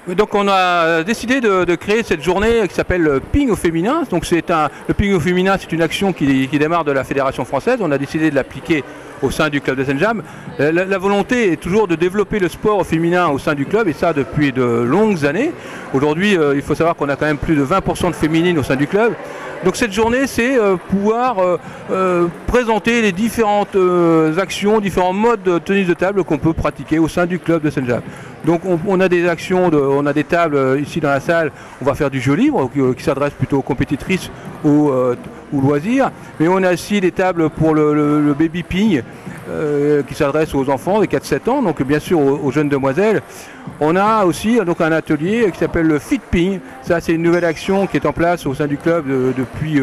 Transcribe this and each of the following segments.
Donc on a décidé de créer cette journée qui s'appelle le Ping au féminin. Donc le Ping au féminin, c'est une action qui démarre de la Fédération française. On a décidé de l'appliquer au sein du club de Senjam. La volonté est toujours de développer le sport au féminin au sein du club, et ça depuis de longues années. Aujourd'hui, il faut savoir qu'on a quand même plus de 20% de féminines au sein du club. Donc cette journée, c'est pouvoir présenter les différentes actions, différents modes de tennis de table qu'on peut pratiquer au sein du club de Senjam. Donc on a des actions, on a des tables ici dans la salle, on va faire du jeu libre qui s'adresse plutôt aux compétitrices ou loisirs, mais on a aussi des tables pour le baby ping qui s'adresse aux enfants de 4-7 ans, donc bien sûr aux jeunes demoiselles. On a aussi donc un atelier qui s'appelle le Fit Ping. Ça, c'est une nouvelle action qui est en place au sein du club depuis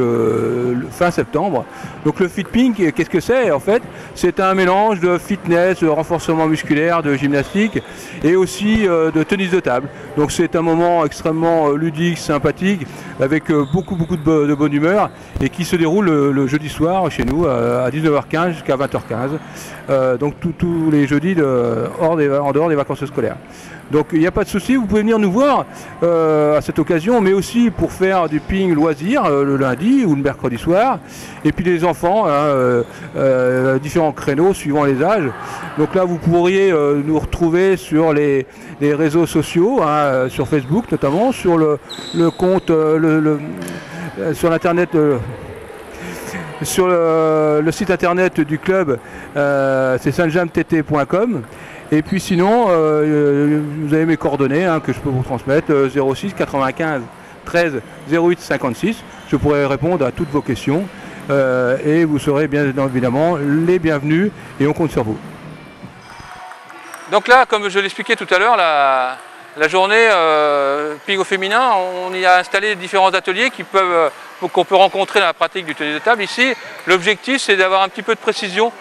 fin septembre. Donc le Fit Ping, qu'est-ce que c'est en fait? C'est un mélange de fitness, de renforcement musculaire, de gymnastique et aussi de tennis de table. Donc c'est un moment extrêmement ludique, sympathique, avec beaucoup de bonne humeur, et qui se déroule le jeudi soir chez nous à 19h15 jusqu'à 20h15. Donc tous les jeudis en dehors des vacances scolaires. Donc il n'y a pas de souci, vous pouvez venir nous voir à cette occasion, mais aussi pour faire du ping loisir le lundi ou le mercredi soir. Et puis les enfants, différents créneaux suivant les âges. Donc là, vous pourriez nous retrouver sur les réseaux sociaux, sur Facebook notamment, sur le compte, sur l'internet. Sur le site internet du club, c'est senjamtt.com. Et puis sinon, vous avez mes coordonnées que je peux vous transmettre, 06 95 13 08 56. Je pourrai répondre à toutes vos questions et vous serez bien évidemment les bienvenus, et on compte sur vous. Donc là, comme je l'expliquais tout à l'heure, la journée ping au féminin, on y a installé différents ateliers qu'on peut rencontrer dans la pratique du tennis de table. Ici, l'objectif, c'est d'avoir un petit peu de précision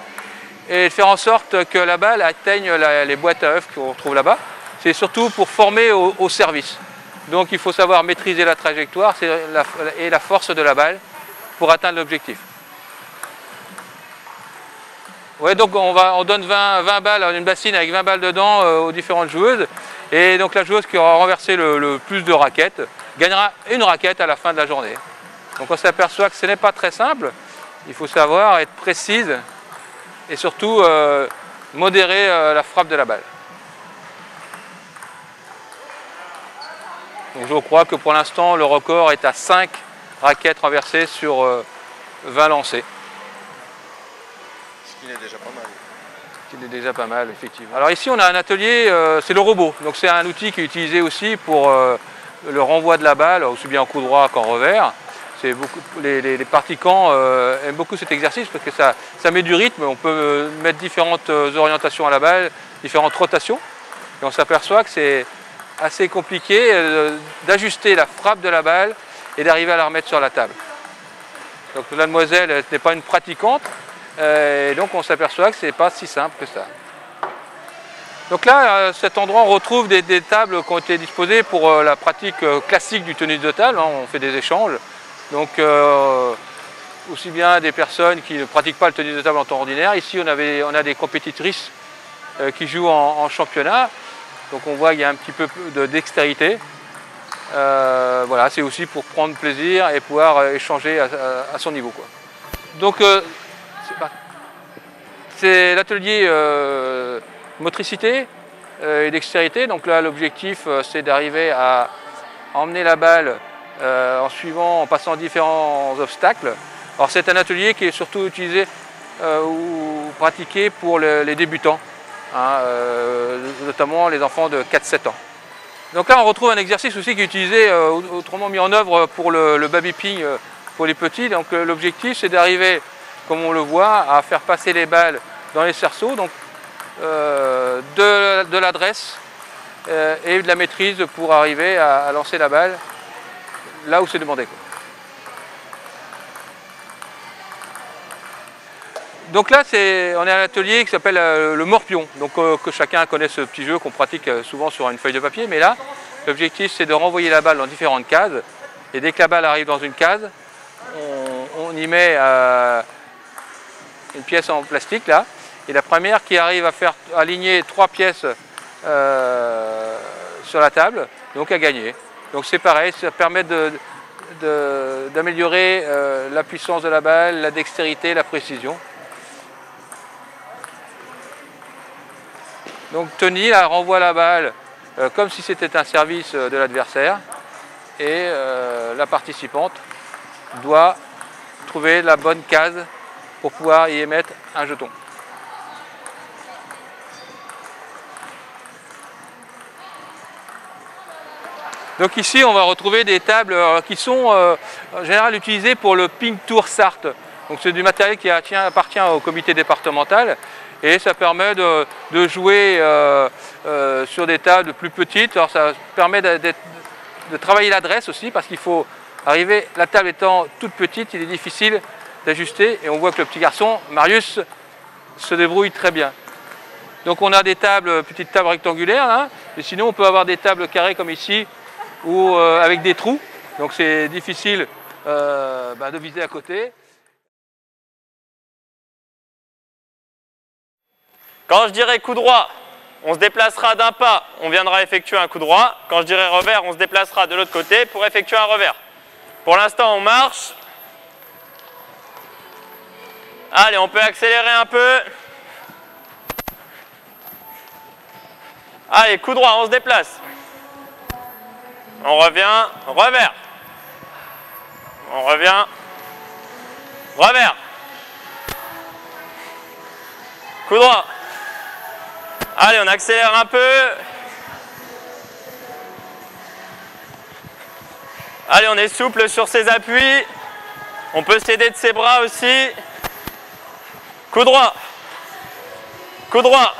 et de faire en sorte que la balle atteigne les boîtes à œufs qu'on retrouve là-bas. C'est surtout pour former au service. Donc il faut savoir maîtriser la trajectoire et la force de la balle pour atteindre l'objectif. Ouais, donc on donne 20 balles, une bassine avec 20 balles dedans aux différentes joueuses. Et donc la joueuse qui aura renversé le plus de raquettes gagnera une raquette à la fin de la journée. Donc on s'aperçoit que ce n'est pas très simple. Il faut savoir être précise et surtout modérer la frappe de la balle. Donc je crois que pour l'instant le record est à 5 raquettes renversées sur 20 lancées. Ce qui est déjà pas mal. Ce qui est déjà pas mal, effectivement. Alors ici on a un atelier, c'est le robot. Donc c'est un outil qui est utilisé aussi pour le renvoi de la balle, aussi bien en coup droit qu'en revers. Les pratiquants aiment beaucoup cet exercice parce que ça met du rythme. On peut mettre différentes orientations à la balle, différentes rotations. Et on s'aperçoit que c'est assez compliqué d'ajuster la frappe de la balle et d'arriver à la remettre sur la table. Donc la demoiselle n'est pas une pratiquante, et donc on s'aperçoit que ce n'est pas si simple que ça. Donc là, à cet endroit, on retrouve des tables qui ont été disposées pour la pratique classique du tennis de table. On fait des échanges. Donc aussi bien des personnes qui ne pratiquent pas le tennis de table en temps ordinaire. Ici on a des compétitrices qui jouent en championnat. Donc on voit qu'il y a un petit peu de dextérité. Voilà, c'est aussi pour prendre plaisir et pouvoir échanger à son niveau, quoi. Donc c'est l'atelier motricité et dextérité. Donc là l'objectif c'est d'arriver à emmener la balle en passant différents obstacles. Alors c'est un atelier qui est surtout utilisé ou pratiqué pour les débutants, notamment les enfants de 4-7 ans. Donc là on retrouve un exercice aussi qui est utilisé, autrement mis en œuvre pour le baby ping pour les petits. Donc l'objectif c'est d'arriver, comme on le voit, à faire passer les balles dans les cerceaux, donc de l'adresse et de la maîtrise pour arriver à lancer la balle là où c'est demandé, quoi. Donc là, on est à un atelier qui s'appelle le morpion, donc que chacun connaît ce petit jeu qu'on pratique souvent sur une feuille de papier, mais là, l'objectif c'est de renvoyer la balle dans différentes cases, et dès que la balle arrive dans une case, on y met une pièce en plastique là, et la première qui arrive à faire aligner 3 pièces sur la table, donc à gagner. Donc c'est pareil, ça permet d'améliorer la puissance de la balle, la dextérité, la précision. Donc Tony là, renvoie la balle comme si c'était un service de l'adversaire et la participante doit trouver la bonne case pour pouvoir y émettre un jeton. Donc ici on va retrouver des tables qui sont en général utilisées pour le Ping Tour Sarthe. Donc c'est du matériel qui appartient au comité départemental et ça permet de jouer sur des tables plus petites. Alors ça permet de travailler l'adresse aussi parce qu'il faut arriver, la table étant toute petite, il est difficile d'ajuster et on voit que le petit garçon, Marius, se débrouille très bien. Donc on a des tables, petites tables rectangulaires là, mais sinon on peut avoir des tables carrées comme ici ou avec des trous, donc c'est difficile de viser à côté. Quand je dirai coup droit, on se déplacera d'un pas, on viendra effectuer un coup droit. Quand je dirai revers, on se déplacera de l'autre côté pour effectuer un revers. Pour l'instant, on marche. Allez, on peut accélérer un peu. Allez, coup droit, on se déplace. On revient, revers. On revient, revers. Coup droit. Allez, on accélère un peu. Allez, on est souple sur ses appuis. On peut s'aider de ses bras aussi. Coup droit. Coup droit.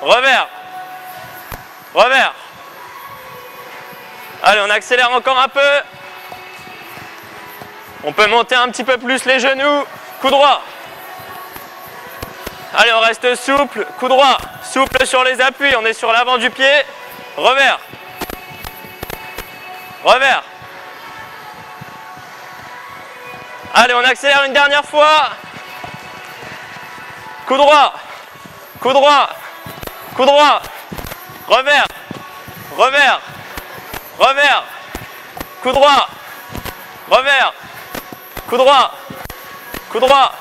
Revers. Revers. Allez, on accélère encore un peu. On peut monter un petit peu plus les genoux. Coup droit. Allez, on reste souple. Coup droit. Souple sur les appuis. On est sur l'avant du pied. Revers. Revers. Allez, on accélère une dernière fois. Coup droit. Coup droit. Coup droit. Revers. Revers. Revers. Coup droit. Revers. Coup droit. Coup droit.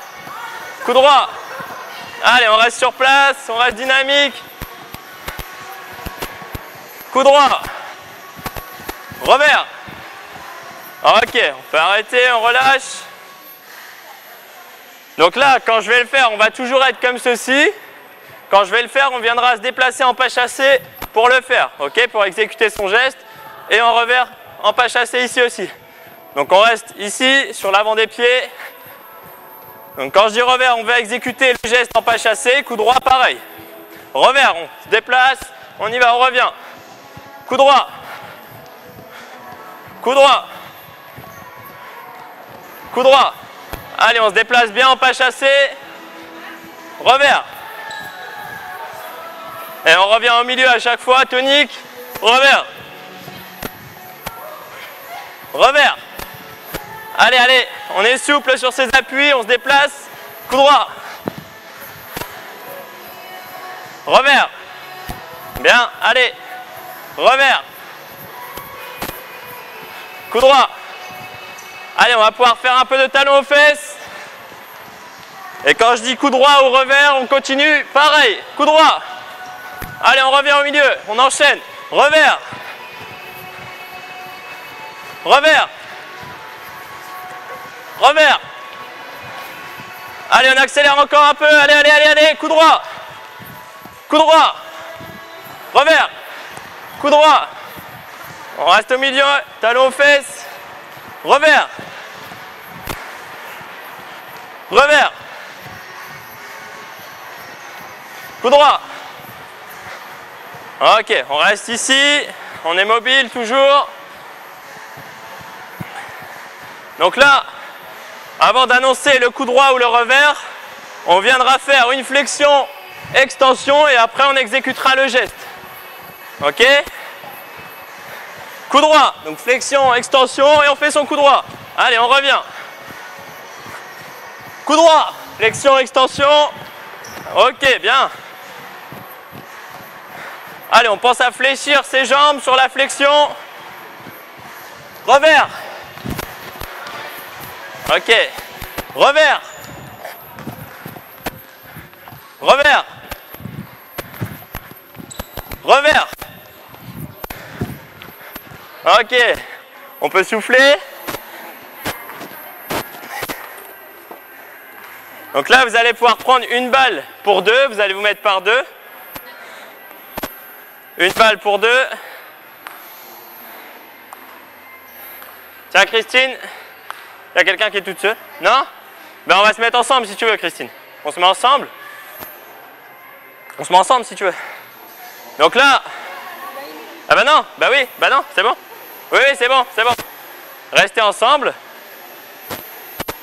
Coup droit. Allez, on reste sur place, on reste dynamique. Coup droit. Revers. Ok, on peut arrêter, on relâche. Donc là, quand je vais le faire, on va toujours être comme ceci. Quand je vais le faire, on viendra se déplacer en pas chassé pour le faire, ok, pour exécuter son geste. Et en revers, en pas chassé ici aussi. Donc on reste ici, sur l'avant des pieds. Donc quand je dis revers, on va exécuter le geste en pas chassé. Coup droit, pareil. Revers, on se déplace, on y va, on revient. Coup droit. Coup droit. Coup droit. Allez, on se déplace bien en pas chassé. Revers. Et on revient au milieu à chaque fois, tonique. Revers. Revers. Allez, allez, on est souple sur ses appuis, on se déplace. Coup droit. Revers. Bien, allez. Revers. Coup droit. Allez, on va pouvoir faire un peu de talon aux fesses. Et quand je dis coup droit ou revers, on continue. Pareil, coup droit. Allez, on revient au milieu, on enchaîne. Revers. Revers. Revers. Allez, on accélère encore un peu. Allez, allez, allez, allez. Coup droit. Coup droit. Revers. Coup droit. On reste au milieu. Talon aux fesses. Revers. Revers. Coup droit. Ok, on reste ici. On est mobile toujours. Donc là, avant d'annoncer le coup droit ou le revers, on viendra faire une flexion, extension et après on exécutera le geste. Ok? Coup droit, donc flexion, extension et on fait son coup droit. Allez, on revient. Coup droit, flexion, extension. Ok, bien. Allez, on pense à fléchir ses jambes sur la flexion. Revers. Ok. Revers. Revers. Revers. Ok. On peut souffler. Donc là, vous allez pouvoir prendre une balle pour deux. Vous allez vous mettre par deux. Une balle pour deux. Tiens, Christine. Il y a quelqu'un qui est toute seule? Non? Ben, on va se mettre ensemble si tu veux, Christine. On se met ensemble? On se met ensemble si tu veux. Donc là. Ah ben non, ben oui, ben non, c'est bon. Oui, oui, c'est bon, c'est bon. Restez ensemble.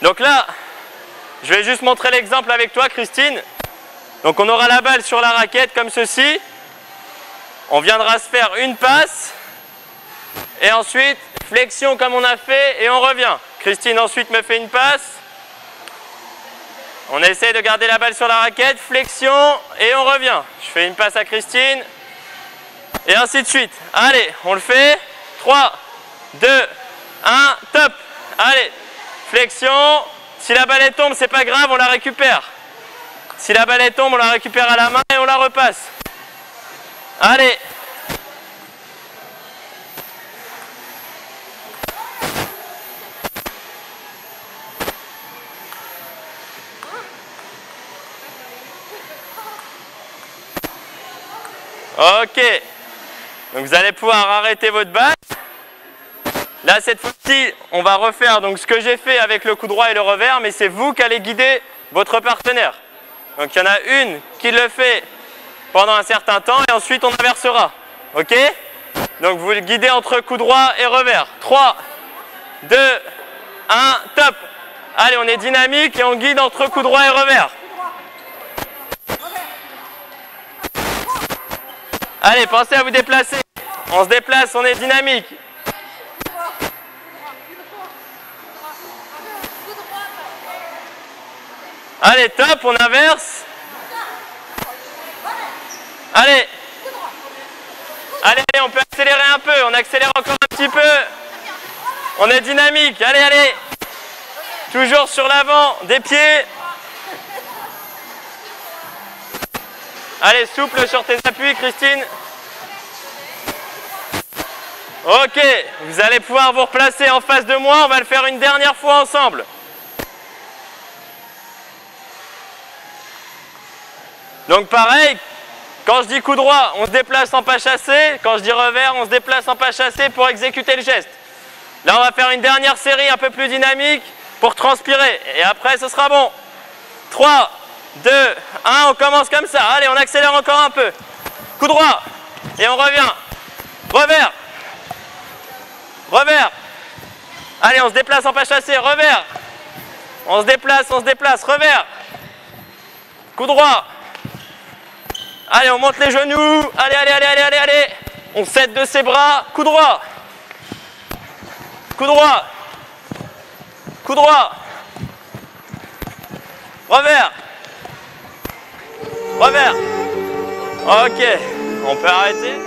Donc là, je vais juste montrer l'exemple avec toi, Christine. Donc on aura la balle sur la raquette comme ceci. On viendra se faire une passe. Et ensuite, flexion comme on a fait et on revient. Christine ensuite me fait une passe. On essaie de garder la balle sur la raquette, flexion et on revient. Je fais une passe à Christine. Et ainsi de suite. Allez, on le fait. 3, 2, 1, top. Allez, flexion. Si la balle tombe, c'est pas grave, on la récupère. Si la balle tombe, on la récupère à la main et on la repasse. Allez. Ok. Donc vous allez pouvoir arrêter votre balle. Là, cette fois-ci, on va refaire donc ce que j'ai fait avec le coup droit et le revers, mais c'est vous qui allez guider votre partenaire. Donc il y en a une qui le fait pendant un certain temps et ensuite on inversera. Ok? Donc vous le guidez entre coup droit et revers. 3, 2, 1, top. Allez, on est dynamique et on guide entre coup droit et revers. Allez, pensez à vous déplacer. On se déplace, on est dynamique. Allez, top, on inverse. Allez. Allez, on peut accélérer un peu. On accélère encore un petit peu. On est dynamique. Allez, allez. Toujours sur l'avant des pieds. Allez, souple sur tes appuis, Christine. Ok, vous allez pouvoir vous replacer en face de moi. On va le faire une dernière fois ensemble. Donc pareil, quand je dis coup droit, on se déplace en pas chassé. Quand je dis revers, on se déplace en pas chassé pour exécuter le geste. Là, on va faire une dernière série un peu plus dynamique pour transpirer. Et après, ce sera bon. 3, 2, 1, on commence comme ça. Allez, on accélère encore un peu. Coup droit. Et on revient. Revers. Revers. Allez, on se déplace en pas chassé. Revers. On se déplace, revers. Coup droit. Allez, on monte les genoux. Allez, allez, allez, allez, allez, allez. On s'aide de ses bras. Coup droit. Coup droit. Coup droit. Revers. Revers. Ok. On peut arrêter.